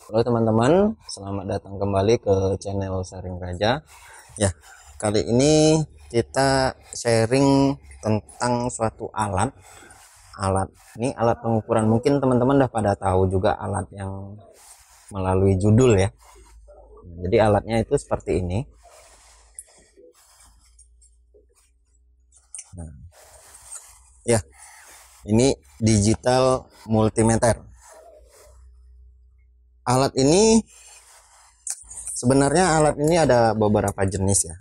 Halo teman-teman, selamat datang kembali ke channel Sharing Raja. Ya, kali ini kita sharing tentang suatu alat. Alat ini alat pengukuran. Mungkin teman-teman udah pada tahu juga alat yang melalui judul ya. Jadi alatnya itu seperti ini. Nah, ya, ini digital multimeter. Alat ini sebenarnya alat ini ada beberapa jenis ya.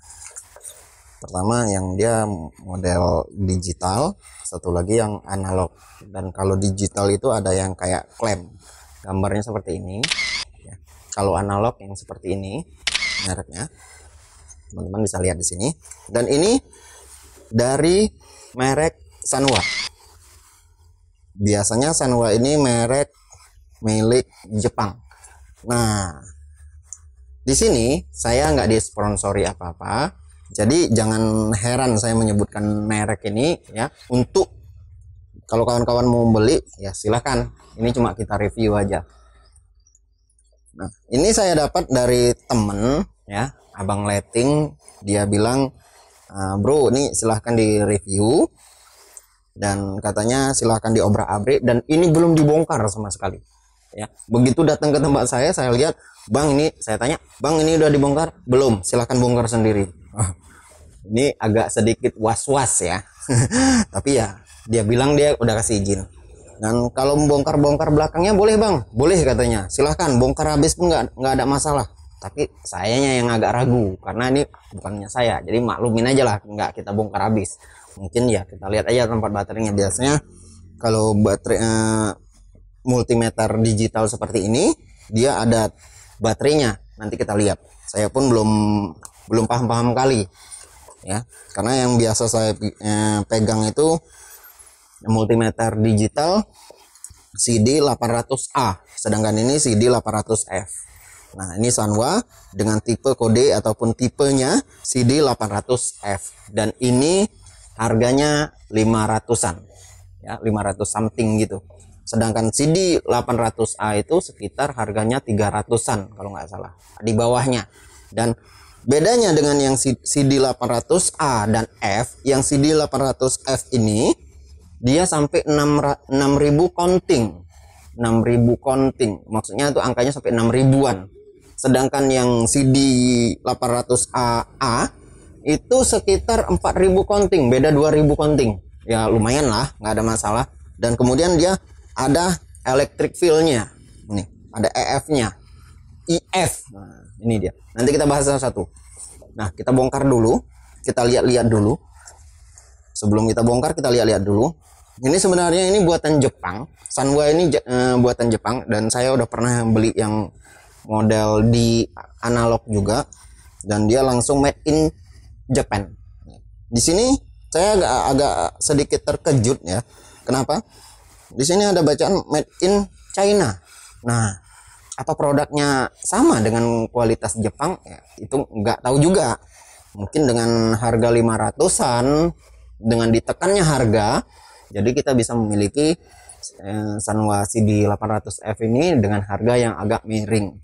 Pertama yang dia model digital, satu lagi yang analog. Dan kalau digital itu ada yang kayak klem, gambarnya seperti ini ya. Kalau analog yang seperti ini mereknya, teman-teman bisa lihat di sini. Dan ini dari merek Sanwa. Biasanya Sanwa ini merek milik Jepang. Nah, di sini saya nggak disponsori apa-apa, jadi jangan heran saya menyebutkan merek ini ya. Untuk kalau kawan-kawan mau beli ya silahkan, ini cuma kita review aja. Nah, ini saya dapat dari temen ya, Abang Leting. Dia bilang, bro ini silahkan di review, dan katanya silahkan diobrak-abrik, dan ini belum dibongkar sama sekali ya. Begitu datang ke tempat saya lihat, bang ini, saya tanya, bang ini udah dibongkar belum, silahkan bongkar sendiri. Ini agak sedikit was-was ya. Tapi ya dia bilang dia udah kasih izin, dan kalau membongkar-bongkar belakangnya boleh bang, boleh katanya, silahkan bongkar habis pun nggak ada masalah. Tapi sayanya yang agak ragu, karena ini bukannya saya, jadi maklumin aja lah, nggak kita bongkar habis. Mungkin ya kita lihat aja tempat baterainya. Biasanya kalau baterai multimeter digital seperti ini dia ada baterainya, nanti kita lihat. Saya pun belum paham kali ya, karena yang biasa saya pegang itu multimeter digital CD 800A, sedangkan ini CD 800F. Nah, ini Sanwa dengan tipe kode ataupun tipenya CD 800F, dan ini harganya 500-an ya, 500 something gitu. Sedangkan CD 800A itu sekitar harganya 300-an kalau nggak salah, di bawahnya. Dan bedanya dengan yang CD 800A dan F, yang CD 800F ini dia sampai 6000 counting. 6000 counting. Maksudnya itu angkanya sampai 6 ribuan. Sedangkan yang CD 800A itu sekitar 4000 counting, beda 2000 counting. Ya lumayan lah, nggak ada masalah. Dan kemudian dia ada electric field-nya. Nih, ada EF-nya. IF. Nah, ini dia. Nanti kita bahas satu-satu. Nah, kita bongkar dulu. Kita lihat-lihat dulu. Sebelum kita bongkar, kita lihat-lihat dulu. Ini sebenarnya ini buatan Jepang. Sanwa ini buatan Jepang, dan saya udah pernah beli yang model di analog juga, dan dia langsung made in Japan. Di sini saya agak sedikit terkejut ya. Kenapa? Di sini ada bacaan made in China. Nah, apa produknya sama dengan kualitas Jepang ya, itu nggak tahu juga. Mungkin dengan harga 500-an, dengan ditekannya harga, jadi kita bisa memiliki Sanwa CD 800F ini dengan harga yang agak miring.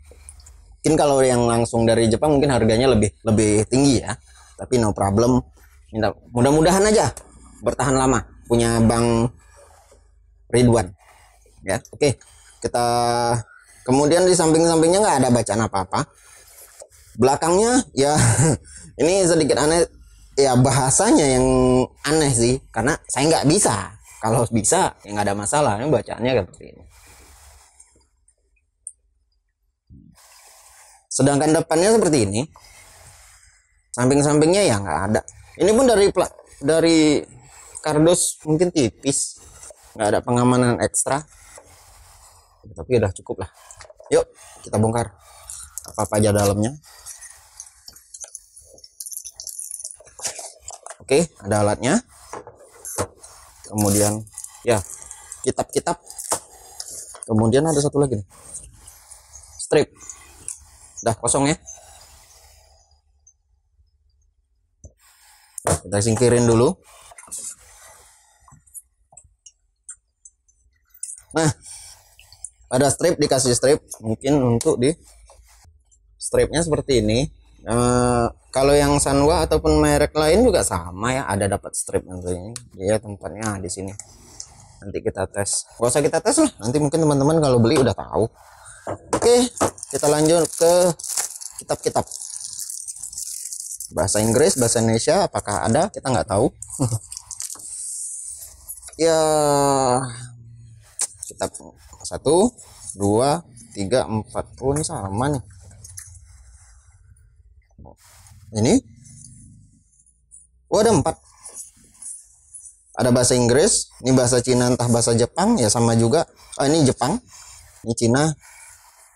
Mungkin kalau yang langsung dari Jepang mungkin harganya lebih tinggi ya, tapi no problem. Mudah-mudahan aja bertahan lama punya Bang Ridwan ya. Oke, kita kemudian di samping-sampingnya nggak ada bacaan apa-apa. Belakangnya ya ini sedikit aneh ya, bahasanya yang aneh sih, karena saya nggak bisa. Kalau bisa ya nggak ada masalah, ini bacaannya seperti ini. Sedangkan depannya seperti ini, samping-sampingnya ya nggak ada. Ini pun dari kardus mungkin tipis, nggak ada pengamanan ekstra, tapi udah cukup lah. Yuk kita bongkar apa aja dalamnya. Oke, ada alatnya. Kemudian ya kitab-kitab. Kemudian ada satu lagi nih, strip. Udah kosong ya. Kita singkirin dulu. Nah, Ada strip, dikasih strip mungkin untuk di stripnya seperti ini. Kalau yang Sanwa ataupun merek lain juga sama ya, ada dapat strip nanti. Dia tempatnya di sini. Nanti kita tes. Gak usah kita tes lah, nanti mungkin teman-teman kalau beli udah tahu. Oke, kita lanjut ke kitab-kitab. Bahasa Inggris, bahasa Indonesia, apakah ada? Kita nggak tahu. Ya, kitab 1, 2, 3, 4. Oh, ini sama nih. Ini. Oh, ada 4. Ada bahasa Inggris, ini bahasa Cina, entah bahasa Jepang, ya sama juga. Ini Jepang, ini Cina,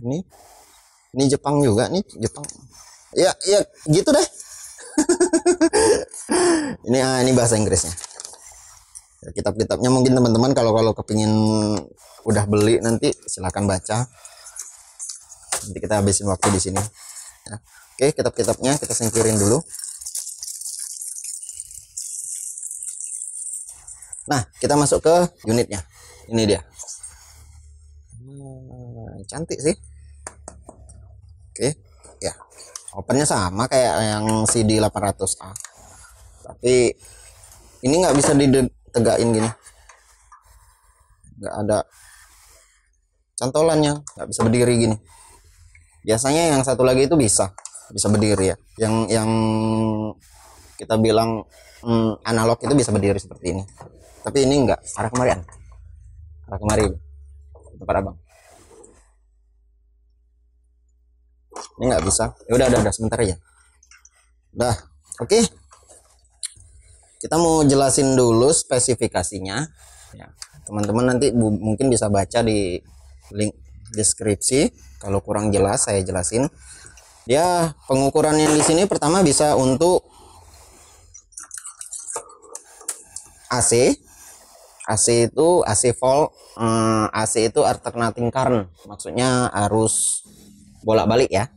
ini Jepang juga, nih Jepang. Ya, gitu deh. Ini bahasa Inggrisnya. Ya, kitab-kitabnya mungkin teman-teman kalau kepingin udah beli nanti silahkan baca. Nanti kita habisin waktu di sini. Ya. Oke, kitab-kitabnya kita singkirin dulu. Nah, kita masuk ke unitnya. Ini dia. Cantik sih. Oke, ya. Opennya sama kayak yang CD 800A. Tapi ini nggak bisa ditegain gini. Nggak ada cantolannya, nggak bisa berdiri gini. Biasanya yang satu lagi itu bisa berdiri ya. Yang kita bilang analog itu bisa berdiri seperti ini. Tapi ini enggak, arah kemari tempat abang. Ini nggak bisa. Ya udah sebentar aja. Udah, oke. Kita mau jelasin dulu spesifikasinya. Ya, teman-teman nanti mungkin bisa baca di link deskripsi. Kalau kurang jelas saya jelasin. Ya, pengukurannya di sini pertama bisa untuk AC. AC itu AC volt, AC itu alternating current, maksudnya arus bolak-balik ya.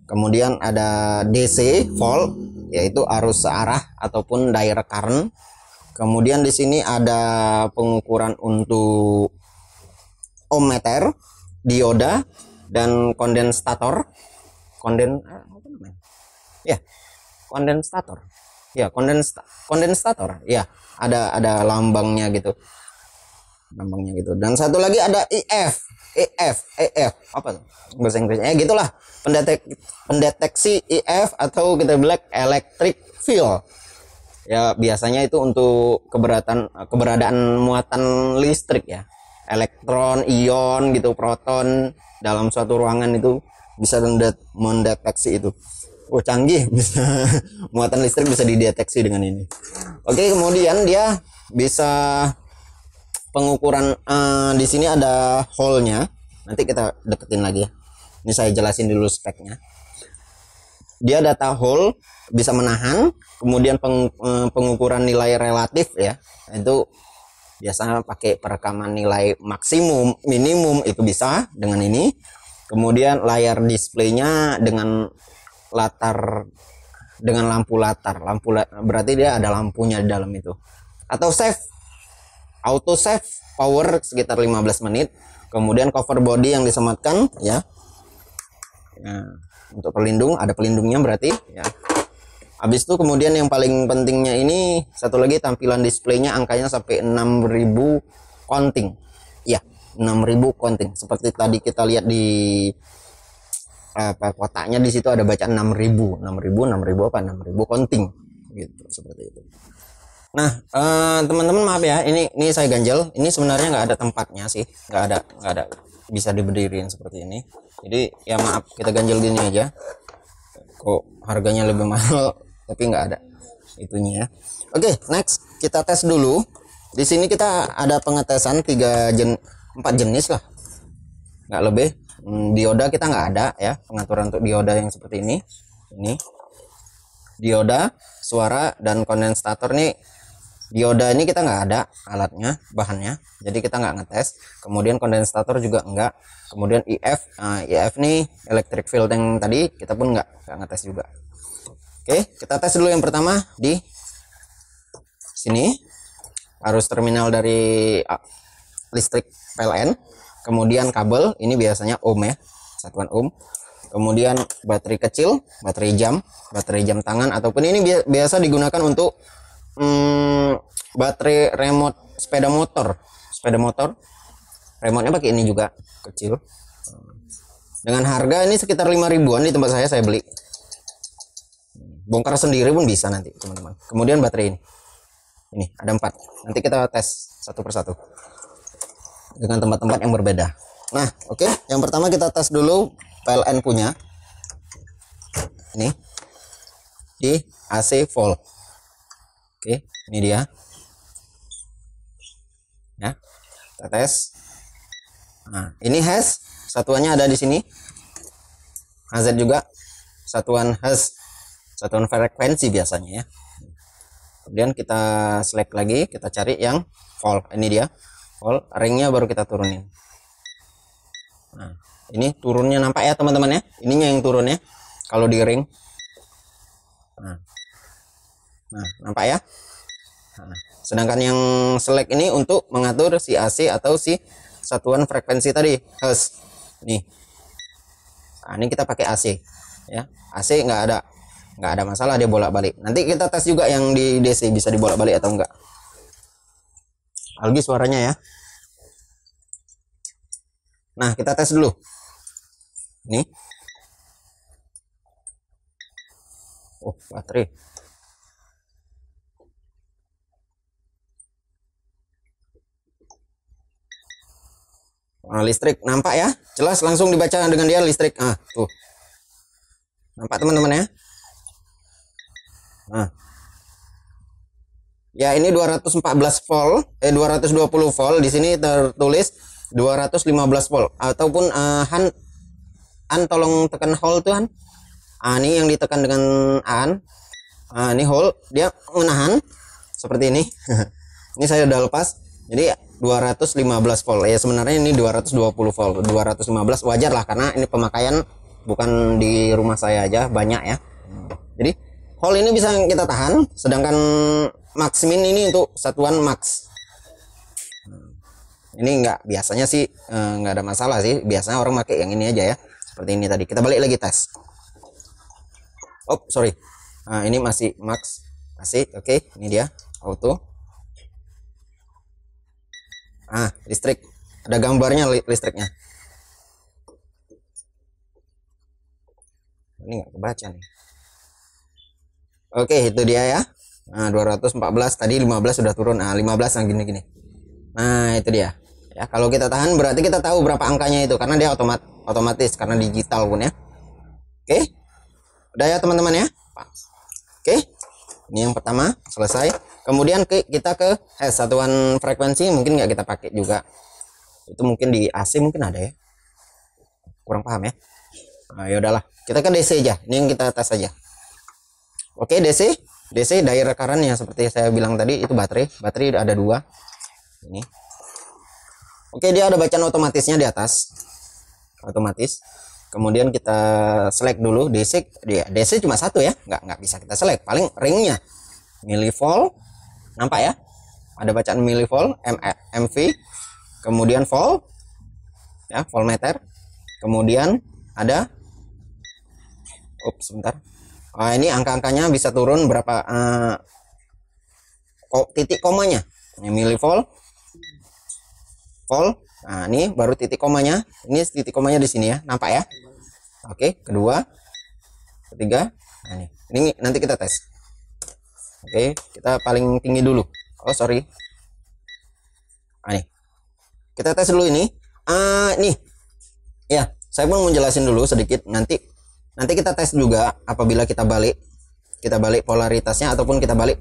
Kemudian ada DC volt, yaitu arus searah ataupun direct current. Kemudian di sini ada pengukuran untuk ohmmeter, dioda, dan kondensator. Kondensator. Ya, ada lambangnya gitu. Dan satu lagi ada EF apa tuh bahasa Inggrisnya? Gitulah, pendeteksi EF atau kita bilang electric field. Ya, biasanya itu untuk keberadaan muatan listrik ya. Elektron, ion gitu, proton dalam suatu ruangan itu bisa mendeteksi itu. Oh, canggih, bisa muatan listrik bisa dideteksi dengan ini. Oke, kemudian dia bisa pengukuran di sini ada hole-nya. Nanti kita deketin lagi ya. Ini saya jelasin dulu speknya. Dia data hole bisa menahan, kemudian pengukuran nilai relatif ya. Itu biasanya pakai perekaman nilai maksimum, minimum itu bisa dengan ini. Kemudian layar displaynya dengan lampu latar. Berarti dia ada lampunya di dalam itu. Atau auto save power sekitar 15 menit. Kemudian cover body yang disematkan ya. Untuk ada pelindungnya berarti ya. Habis itu kemudian yang paling pentingnya ini satu lagi, tampilan displaynya angkanya sampai 6000 counting. Ya, 6000 counting. Seperti tadi kita lihat di kotaknya, di situ ada baca 6000 apa 6000 counting gitu, seperti itu. Nah, teman-teman maaf ya, ini saya ganjel. Ini sebenarnya nggak ada tempatnya sih, nggak ada bisa diberdiriin seperti ini. Jadi ya maaf, kita ganjel gini aja. Kok harganya lebih mahal tapi nggak ada itunya ya. Oke, next kita tes dulu. Di sini kita ada pengetesan 4 jenis lah, nggak lebih. Dioda kita nggak ada ya, pengaturan untuk dioda yang seperti ini dioda, suara, dan kondensator nih. Dioda ini kita nggak ada alatnya, bahannya, jadi kita nggak ngetes. Kemudian kondensator juga enggak. Kemudian EF nih electric field yang tadi kita pun nggak ngetes juga. Oke, kita tes dulu yang pertama di sini, arus terminal dari listrik PLN. kemudian kabel ini biasanya ohm ya, satuan ohm, kemudian baterai kecil, baterai jam tangan, ataupun ini biasa digunakan untuk baterai remote sepeda motor, remote-nya pakai ini juga kecil, dengan harga ini sekitar 5 ribuan di tempat saya beli, bongkar sendiri pun bisa nanti teman-teman. Kemudian baterai ini ada 4, nanti kita tes satu persatu dengan tempat-tempat yang berbeda. Nah, oke, yang pertama kita tes dulu PLN punya ini di AC volt. Oke, ini dia ya, kita tes. Nah, ini hash satuannya ada di sini, HZ juga satuan hash, satuan frekuensi biasanya ya. Kemudian kita select lagi, kita cari yang volt. Ini dia volt, ringnya baru kita turunin. Nah, ini turunnya nampak ya teman-teman ya, ininya yang turun ya kalau di ring. Nah, nampak ya. Nah, sedangkan yang select ini untuk mengatur si AC atau si satuan frekuensi tadi, hertz. Nih, nah, ini kita pakai AC ya, AC nggak ada masalah, dia bolak-balik. Nanti kita tes juga yang di DC bisa dibolak-balik atau enggak. Algi suaranya ya. Nah, kita tes dulu. Nih. Oh, baterai. Nah, listrik nampak ya, jelas langsung dibaca dengan dia listrik. Ah, tuh. Nampak teman-teman ya. Nah. Ya, ini 214 volt, 220 volt, di sini tertulis 215 volt, ataupun Han tolong tekan hold tuh Han. Ini yang ditekan dengan an. Ini hold, dia menahan seperti ini. Ini saya udah lepas. Jadi 215 volt. Ya sebenarnya ini 220 volt. 215 wajar lah karena ini pemakaian bukan di rumah saya aja, banyak ya. Jadi hold ini bisa kita tahan, sedangkan maximin ini untuk satuan max. Ini enggak, biasanya sih nggak ada masalah sih, biasanya orang pakai yang ini aja ya, seperti ini tadi. Kita balik lagi tes. Oh sorry, nah, ini masih max, masih oke. Ini dia auto. Listrik, ada gambarnya listriknya. Ini nggak kebaca nih. Oke, itu dia ya. Nah, 214 tadi 15 sudah turun. Nah, 15 yang gini-gini. Nah, itu dia. Ya, kalau kita tahan berarti kita tahu berapa angkanya itu karena dia otomatis karena digital pun ya. Oke. Udah ya teman-teman ya. Oke. Ini yang pertama selesai. Kemudian kita ke satuan frekuensi mungkin nggak kita pakai juga. Itu mungkin di AC mungkin ada ya. Kurang paham ya. Nah, ya udahlah. Kita ke DC aja. Ini yang kita tes aja. Oke, DC daya current-nya seperti saya bilang tadi itu baterai ada 2. Ini. Oke, dia ada bacaan otomatisnya di atas. Otomatis. Kemudian kita select dulu DC. DC cuma satu ya, nggak bisa kita select. Paling ringnya millivolt, nampak ya? Ada bacaan millivolt, MV, kemudian volt, ya voltmeter. Kemudian ada, sebentar. Ini angka-angkanya bisa turun berapa titik komanya. Ini millivolt, volt. Nah, ini baru titik komanya. Ini titik komanya di sini ya, nampak ya? Oke, kedua, ketiga. Nah, ini nanti kita tes. Oke, kita paling tinggi dulu. Oh, sorry. Nih. Kita tes dulu ini. Nih. Ya, saya pun mau jelasin dulu sedikit. Nanti kita tes juga apabila kita balik polaritasnya ataupun kita balik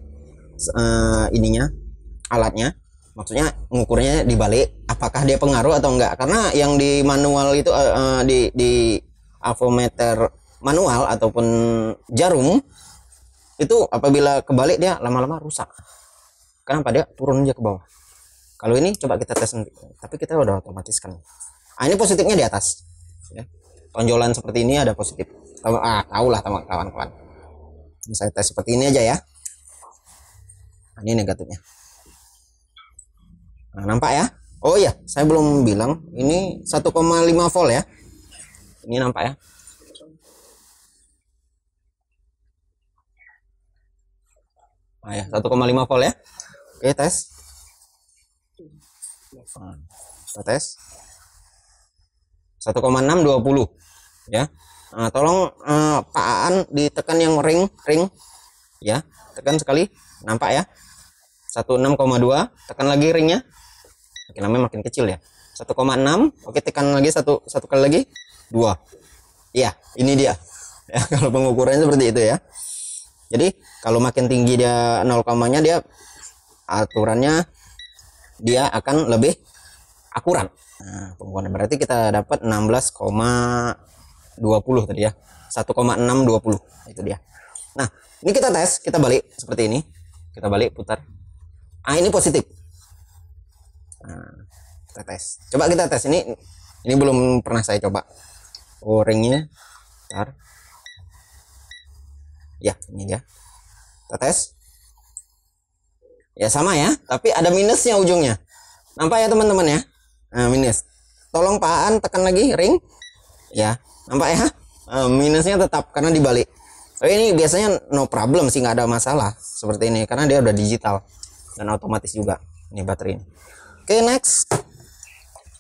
ininya, alatnya. Maksudnya ngukurnya dibalik, apakah dia pengaruh atau enggak? Karena yang di manual itu di avometer manual ataupun jarum itu apabila kebalik dia lama-lama rusak. Kenapa? Dia turun aja ke bawah. Kalau ini coba kita tes nanti, tapi kita udah otomatis kan. Ini positifnya di atas. Ya. Tonjolan seperti ini ada positif. Tahulah kawan-kawan. Saya tes seperti ini aja ya. Ini negatifnya. Nah, nampak ya? Oh iya, saya belum bilang ini 1,5 volt ya. Ini nampak ya. Nah, ya 1,5 volt ya. Oke, tes. Nah, kita tes. 1,620 ya. Nah, tolong Pak Aan ditekan yang ring ya. Tekan sekali, nampak ya. 16,2, tekan lagi ringnya. Makin lama makin kecil ya. 1,6. Oke, tekan lagi satu kali lagi. 2. Iya, ini dia. Ya, kalau pengukurannya seperti itu ya. Jadi kalau makin tinggi dia 0,-nya, dia aturannya dia akan lebih akurat. Nah, pengukuran berarti kita dapat 16,20 tadi ya. 1,620 itu dia. Nah, ini kita tes, kita balik seperti ini. Kita balik putar. Ini positif. Nah, kita tes. Coba kita tes ini belum pernah saya coba. Oh, ringnya. Bentar. Ya, ini dia. Kita tes. Ya sama ya, tapi ada minusnya ujungnya. Nampak ya teman-teman ya? Nah, minus. Tolong Pak Aan tekan lagi ring. Ya, nampak ya? Minusnya tetap karena dibalik. Tapi ini biasanya no problem sih, nggak ada masalah seperti ini karena dia udah digital dan otomatis juga. Ini baterai ini. Oke, next.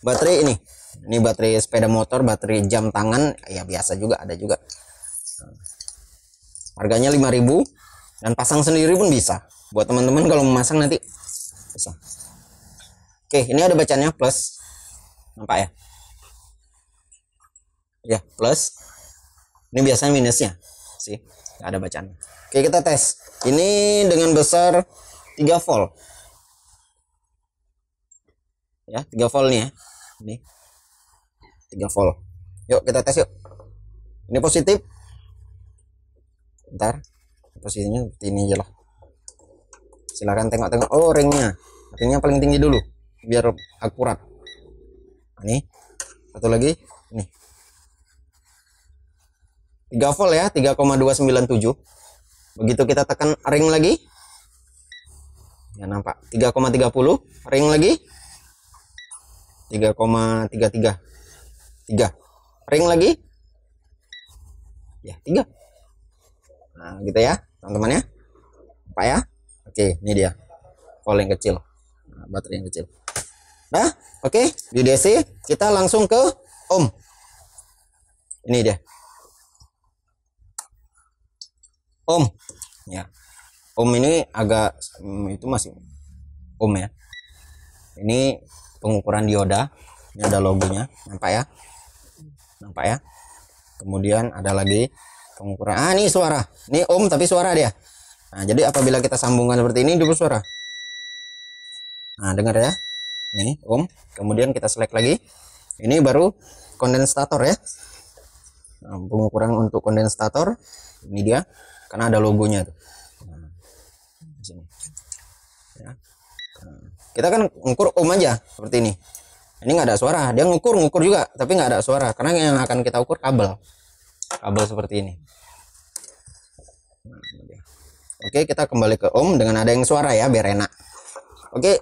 Baterai ini. Ini baterai sepeda motor, baterai jam tangan, ya biasa juga ada juga. Harganya 5.000 dan pasang sendiri pun bisa. Buat teman-teman kalau memasang nanti bisa. Oke, ini ada bacanya plus. Nampak ya? Ya, plus. Ini biasanya minusnya. Sih, nggak ada bacaan. Oke, kita tes. Ini dengan besar 3 volt. Ya, 3 volt nih ya. Ini 3 volt. Yuk kita tes yuk. Ini positif. Bentar. Posisinya seperti ini aja lah. Silakan tengok-tengok. Oh, ringnya. Ringnya paling tinggi dulu biar akurat. Ini satu lagi. Ini 3 volt ya, 3,297. Begitu kita tekan ring lagi. Ya nampak 3,30, ring lagi 3,33. 3. Ring lagi. Ya, 3. Nah, gitu ya, teman-teman ya. Apa ya? Oke, ini dia. Volt yang kecil. Nah, baterai yang kecil. Nah, oke, di DC kita langsung ke ohm. Ini dia. Ohm. Ya. Ohm ini agak itu masih ohm ya. Ini pengukuran dioda. Ini ada logonya, nampak ya? Nampak ya? Kemudian ada lagi pengukuran. Ini suara. Ini ohm tapi suara dia. Nah, jadi apabila kita sambungkan seperti ini dia bersuara. Nah, dengar ya. Ini ohm. Kemudian kita select lagi. Ini baru kondensator ya. Nah, pengukuran untuk kondensator ini dia karena ada logonya tuh. Nah, di sini. Ya. Nah, kita kan ngukur ohm aja seperti ini. Ini nggak ada suara, dia ngukur juga tapi nggak ada suara karena yang akan kita ukur kabel seperti ini. Nah, oke, kita kembali ke ohm dengan ada yang suara ya biar enak. Oke,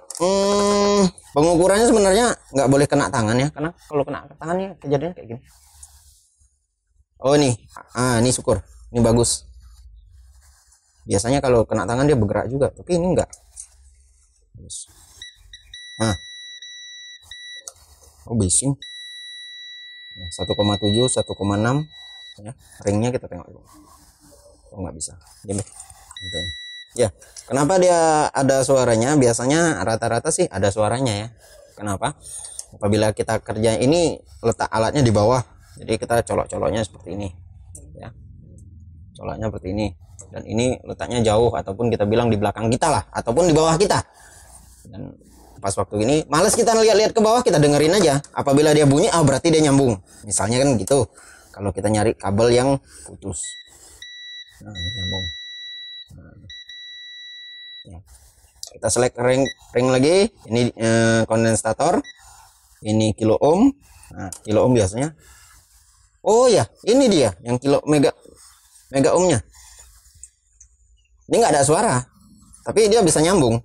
pengukurannya sebenarnya nggak boleh kena tangan ya, karena kalau kena tangannya kejadiannya kayak gini. Oh ini ini syukur, ini bagus. Biasanya kalau kena tangan dia bergerak juga, tapi ini enggak. Nah, oh bising. 1,7, 1,6 ya. Ringnya kita tengok dulu. Oh nggak bisa. Gitu. Ya, kenapa dia ada suaranya? Biasanya rata-rata sih ada suaranya ya. Kenapa? Apabila kita kerja ini letak alatnya di bawah, jadi kita colok-coloknya seperti ini ya. Coloknya seperti ini. Dan ini letaknya jauh ataupun kita bilang di belakang kita lah ataupun di bawah kita. Dan pas waktu ini males kita lihat-lihat ke bawah, kita dengerin aja. Apabila dia bunyi, berarti dia nyambung. Misalnya kan gitu. Kalau kita nyari kabel yang putus. Nah, nyambung. Nah. Ya. Kita select ring lagi. Ini kondensator. Ini kilo ohm. Nah, kilo ohm biasanya. Oh ya, ini dia yang mega ohmnya. Ini nggak ada suara, tapi dia bisa nyambung.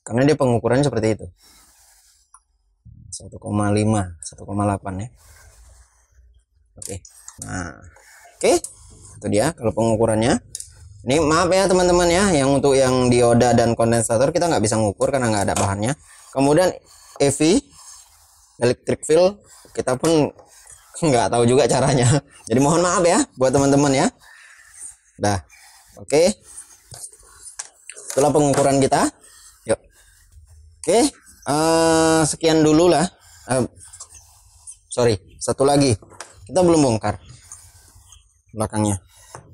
karena dia pengukurannya seperti itu. 1,5 1,8 ya. Oke. Nah, oke. Itu dia kalau pengukurannya. Ini maaf ya teman-teman ya, yang untuk yang dioda dan kondensator kita nggak bisa ngukur karena nggak ada bahannya. Kemudian EV, electric field, kita pun nggak tahu juga caranya. Jadi mohon maaf ya buat teman-teman ya. Dah, oke. Itulah pengukuran kita. Yuk. Oke, sekian dulu lah. Sorry, satu lagi. Kita belum bongkar belakangnya.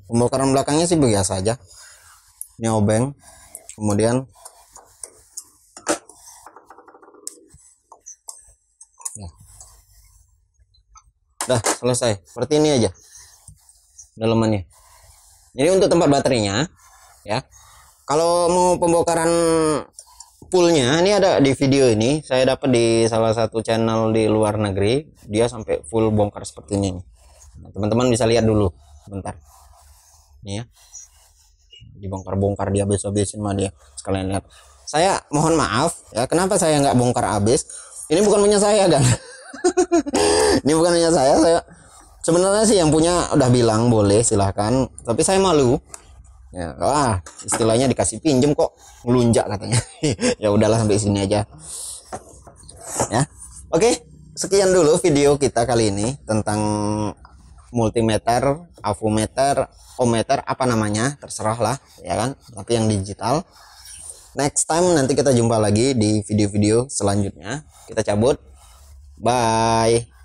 Pembongkaran belakangnya sih biasa aja. Ini obeng, kemudian dah selesai. Seperti ini aja dalemannya. Jadi untuk tempat baterainya ya. Kalau mau pembongkaran fullnya, ini ada di video ini. Saya dapat di salah satu channel di luar negeri. Dia sampai full bongkar seperti ini. Nah, teman-teman bisa lihat dulu. Bentar. Nih ya. Dibongkar-bongkar dia habis-habisin sama dia. Sekalian lihat. Saya mohon maaf ya. Kenapa saya nggak bongkar habis? Ini bukan punya saya kan. Ini bukan punya saya. Sebenarnya sih yang punya udah bilang boleh silahkan. Tapi saya malu. Ya, wah, istilahnya dikasih pinjem kok ngelunjak katanya. Ya udahlah sampai sini aja. Ya. Oke, sekian dulu video kita kali ini tentang multimeter, avometer, ohmmeter, apa namanya, terserah lah ya kan, tapi yang digital. Next time nanti kita jumpa lagi di video-video selanjutnya. Kita cabut. Bye.